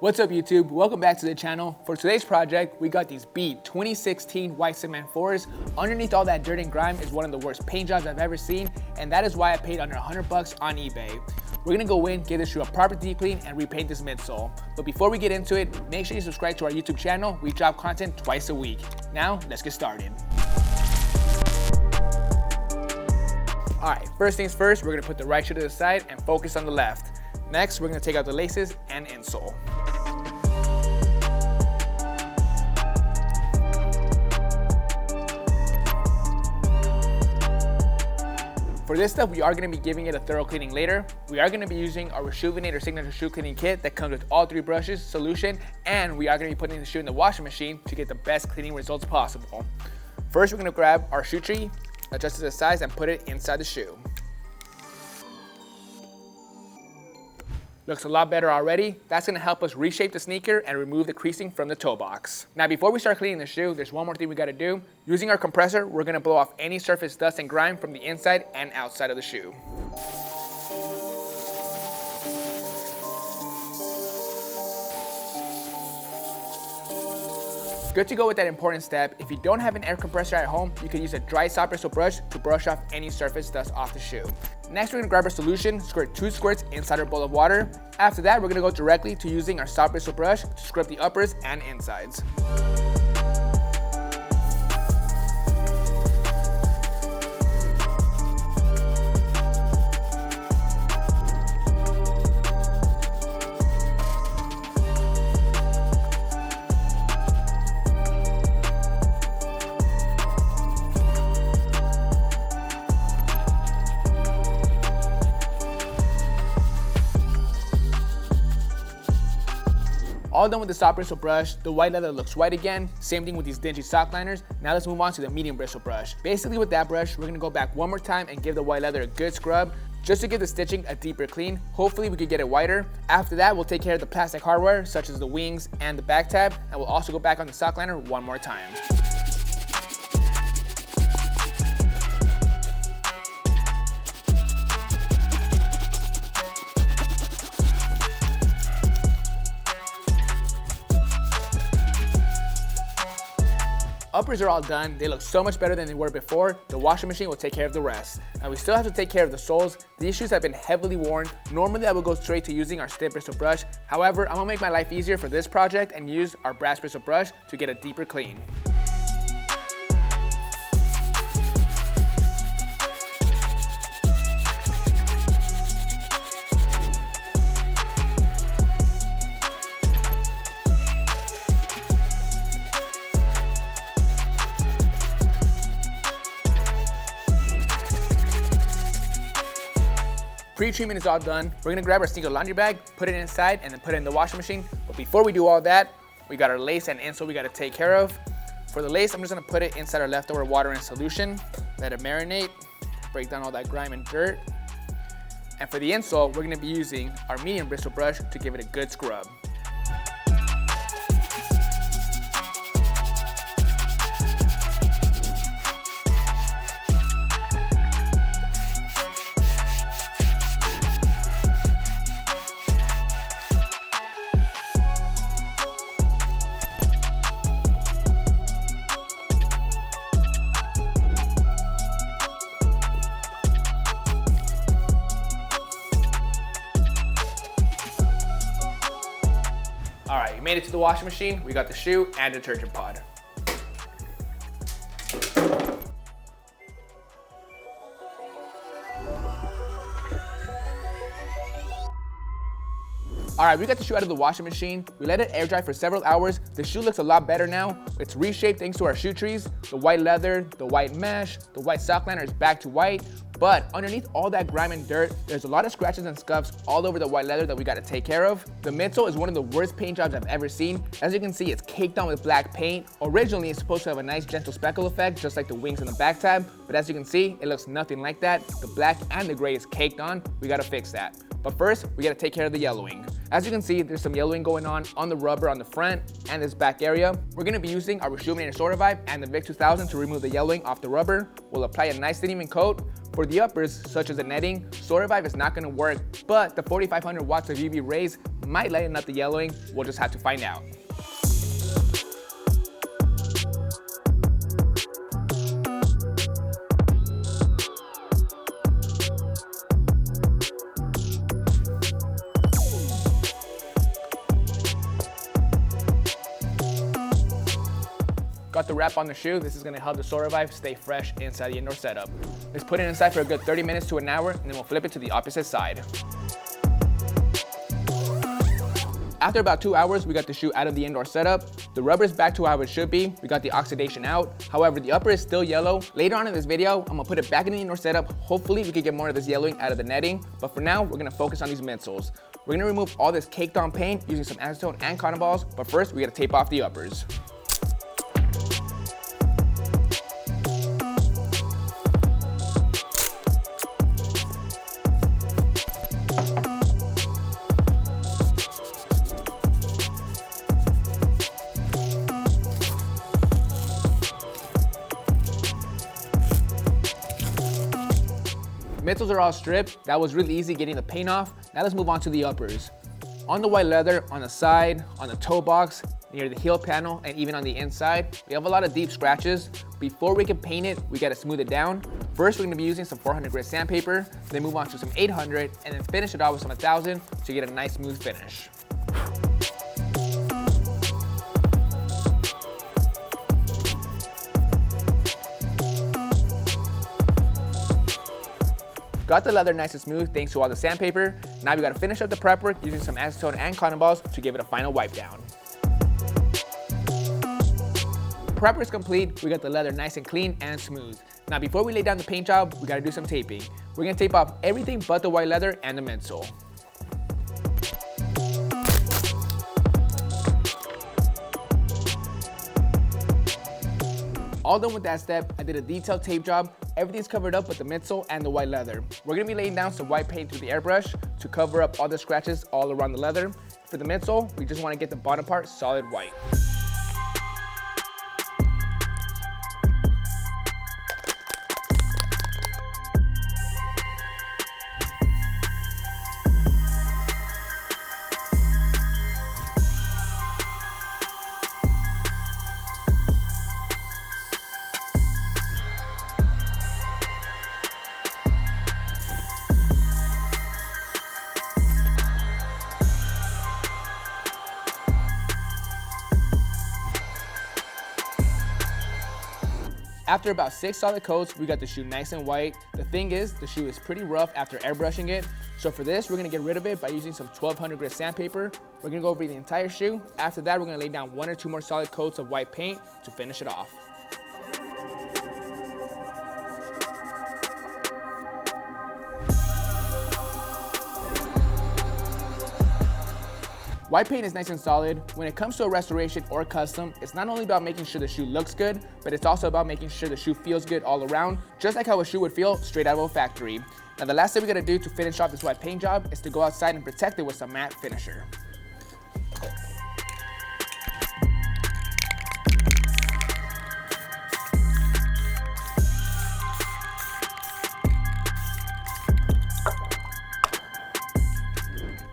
What's up YouTube? Welcome back to the channel. For today's project, we got these beat 2016 white cement floors. Underneath all that dirt and grime is one of the worst paint jobs I've ever seen, and that is why I paid under 100 bucks on eBay. We're gonna go in, give this shoe a proper deep clean, and repaint this midsole. But before we get into it, make sure you subscribe to our YouTube channel. We drop content twice a week. Now, let's get started. All right, first things first, we're gonna put the right shoe to the side and focus on the left. Next, we're gonna take out the laces and insole. For this stuff, we are going to be giving it a thorough cleaning later. We are going to be using our Rejuvenator Signature Shoe Cleaning Kit that comes with all 3 brushes, solution, and we are going to be putting the shoe in the washing machine to get the best cleaning results possible. First, we're going to grab our shoe tree, adjust it to the size, and put it inside the shoe. Looks a lot better already. That's going to help us reshape the sneaker and remove the creasing from the toe box. Now before we start cleaning the shoe, there's one more thing we got to do. Using our compressor, we're going to blow off any surface dust and grime from the inside and outside of the shoe. Good to go with that important step. If you don't have an air compressor at home, you can use a dry soft bristle brush to brush off any surface dust off the shoe. Next, we're gonna grab our solution, squirt 2 squirts inside our bowl of water. After that, we're gonna go directly to using our soft bristle brush to scrub the uppers and insides. All done with the soft bristle brush, the white leather looks white again. Same thing with these dingy sock liners. Now let's move on to the medium bristle brush. Basically with that brush, we're gonna go back one more time and give the white leather a good scrub, just to give the stitching a deeper clean. Hopefully we could get it whiter. After that, we'll take care of the plastic hardware, such as the wings and the back tab, and we'll also go back on the sock liner one more time. Uppers are all done. They look so much better than they were before. The washing machine will take care of the rest. Now we still have to take care of the soles. These shoes have been heavily worn. Normally I would go straight to using our stiff bristle brush. However, I'm gonna make my life easier for this project and use our brass bristle brush to get a deeper clean. Pre-treatment is all done. We're gonna grab our sneaker laundry bag, put it inside, and then put it in the washing machine. But before we do all that, we got our lace and insole we gotta take care of. For the lace, I'm just gonna put it inside our leftover water and solution, let it marinate, break down all that grime and dirt. And for the insole, we're gonna be using our medium bristle brush to give it a good scrub. All right, we made it to the washing machine. We got the shoe and detergent pod. All right, we got the shoe out of the washing machine. We let it air dry for several hours. The shoe looks a lot better now. It's reshaped thanks to our shoe trees. The white leather, the white mesh, the white sock liner is back to white. But underneath all that grime and dirt, there's a lot of scratches and scuffs all over the white leather that we gotta take care of. The midsole is one of the worst paint jobs I've ever seen. As you can see, it's caked on with black paint. Originally, it's supposed to have a nice gentle speckle effect, just like the wings and the back tab. But as you can see, it looks nothing like that. The black and the gray is caked on. We gotta fix that. But first, we gotta take care of the yellowing. As you can see, there's some yellowing going on the rubber on the front and this back area. We're gonna be using our Rejuvenator Soda Vibe and the Vick 2000 to remove the yellowing off the rubber. We'll apply a nice thinning coat. For the uppers, such as the netting, Solar Revive is not going to work, but the 4,500 watts of UV rays might lighten up the yellowing. We'll just have to find out. Got the wrap on the shoe. This is going to help the Solar Revive stay fresh inside the indoor setup. Let's put it inside for a good 30 minutes to an hour, and then we'll flip it to the opposite side. After about 2 hours, we got the shoe out of the indoor setup. The rubber is back to how it should be. We got the oxidation out. However, the upper is still yellow. Later on in this video, I'm gonna put it back in the indoor setup. Hopefully we can get more of this yellowing out of the netting. But for now, we're gonna focus on these midsoles. We're gonna remove all this caked on paint using some acetone and cotton balls. But first, we gotta tape off the uppers. Midsoles are all stripped. That was really easy getting the paint off. Now let's move on to the uppers. On the white leather, on the side, on the toe box, near the heel panel, and even on the inside, we have a lot of deep scratches. Before we can paint it, we gotta smooth it down. First, we're gonna be using some 400 grit sandpaper, then move on to some 800, and then finish it off with some 1000 to get a nice smooth finish. Got the leather nice and smooth thanks to all the sandpaper. Now we gotta finish up the prep work using some acetone and cotton balls to give it a final wipe down. Prep work is complete. We got the leather nice and clean and smooth. Now before we lay down the paint job, we gotta do some taping. We're gonna tape off everything but the white leather and the midsole. All done with that step, I did a detailed tape job. Everything's covered up with the midsole and the white leather. We're gonna be laying down some white paint through the airbrush to cover up all the scratches all around the leather. For the midsole, we just wanna get the bottom part solid white. After about 6 solid coats, we got the shoe nice and white. The thing is, the shoe is pretty rough after airbrushing it. So for this, we're gonna get rid of it by using some 1200 grit sandpaper. We're gonna go over the entire shoe. After that, we're gonna lay down 1 or 2 more solid coats of white paint to finish it off. White paint is nice and solid. When it comes to a restoration or custom, it's not only about making sure the shoe looks good, but it's also about making sure the shoe feels good all around, just like how a shoe would feel straight out of a factory. Now the last thing we gotta do to finish off this white paint job is to go outside and protect it with some matte finisher.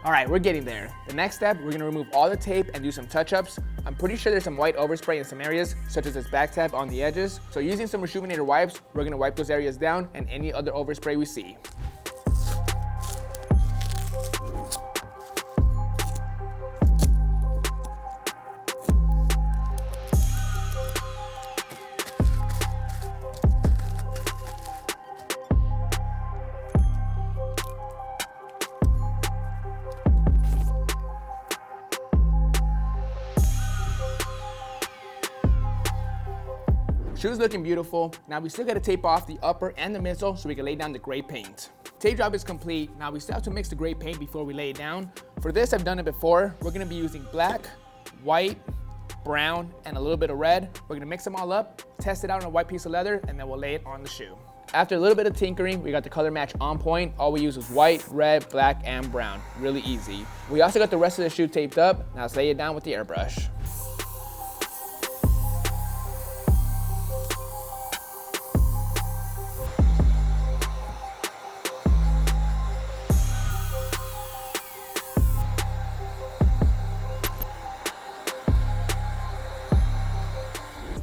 All right, we're getting there. The next step, we're gonna remove all the tape and do some touch-ups. I'm pretty sure there's some white overspray in some areas, such as this back tab on the edges. So using some Rejuvenator wipes, we're gonna wipe those areas down and any other overspray we see. Shoe's looking beautiful. Now we still gotta tape off the upper and the midsole so we can lay down the gray paint. Tape job is complete. Now we still have to mix the gray paint before we lay it down. For this, I've done it before. We're gonna be using black, white, brown, and a little bit of red. We're gonna mix them all up, test it out on a white piece of leather, and then we'll lay it on the shoe. After a little bit of tinkering, we got the color match on point. All we use was white, red, black, and brown. Really easy. We also got the rest of the shoe taped up. Now let's lay it down with the airbrush.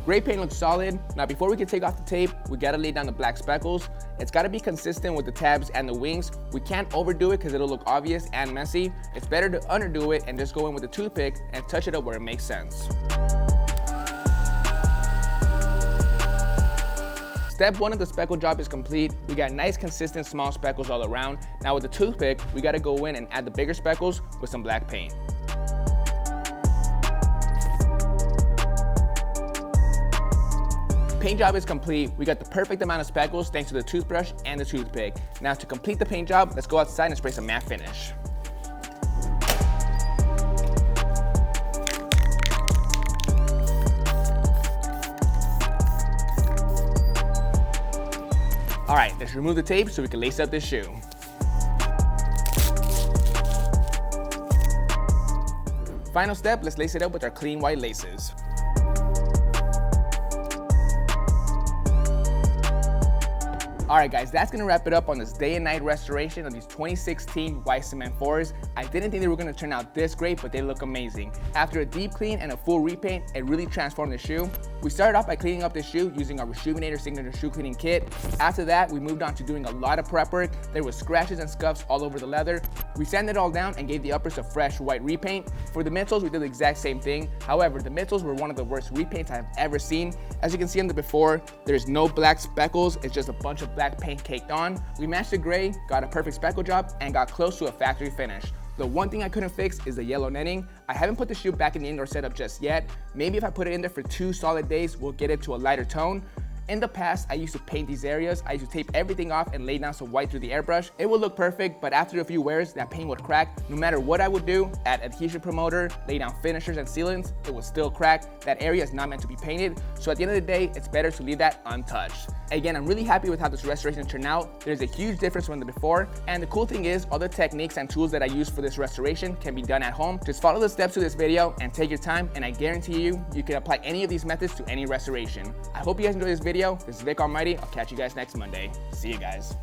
Gray paint looks solid. Now before we can take off the tape, we gotta lay down the black speckles. It's gotta be consistent with the tabs and the wings. We can't overdo it because it'll look obvious and messy. It's better to underdo it and just go in with a toothpick and touch it up where it makes sense. Step 1 of the speckle job is complete. We got nice consistent small speckles all around. Now with the toothpick, we gotta go in and add the bigger speckles with some black paint. Paint job is complete. We got the perfect amount of speckles thanks to the toothbrush and the toothpick. Now to complete the paint job, let's go outside and spray some matte finish. All right, let's remove the tape so we can lace up this shoe. Final step, let's lace it up with our clean white laces. Alright guys, that's gonna wrap it up on this day and night restoration of these 2016 white cement 4s. I didn't think they were gonna turn out this great, but they look amazing. After a deep clean and a full repaint, it really transformed the shoe. We started off by cleaning up the shoe using our Rejuvenator Signature Shoe Cleaning Kit. After that, we moved on to doing a lot of prep work. There was scratches and scuffs all over the leather. We sanded it all down and gave the uppers a fresh white repaint. For the midsoles, we did the exact same thing. However, the midsoles were one of the worst repaints I've ever seen. As you can see on the before, there's no black speckles, it's just a bunch of black paint caked on. We matched the gray, got a perfect speckle job, and got close to a factory finish. The one thing I couldn't fix is the yellow netting. I haven't put the shoe back in the indoor setup just yet. Maybe if I put it in there for 2 solid days, we'll get it to a lighter tone. In the past, I used to paint these areas. I used to tape everything off and lay down some white through the airbrush. It would look perfect, but after a few wears, that paint would crack. No matter what I would do, add adhesion promoter, lay down finishers and sealants, it would still crack. That area is not meant to be painted. So at the end of the day, it's better to leave that untouched. Again, I'm really happy with how this restoration turned out. There's a huge difference from the before. And the cool thing is, all the techniques and tools that I use for this restoration can be done at home. Just follow the steps to this video and take your time, and I guarantee you can apply any of these methods to any restoration. I hope you guys enjoyed this video. This is Vic Almighty. I'll catch you guys next Monday. See you guys.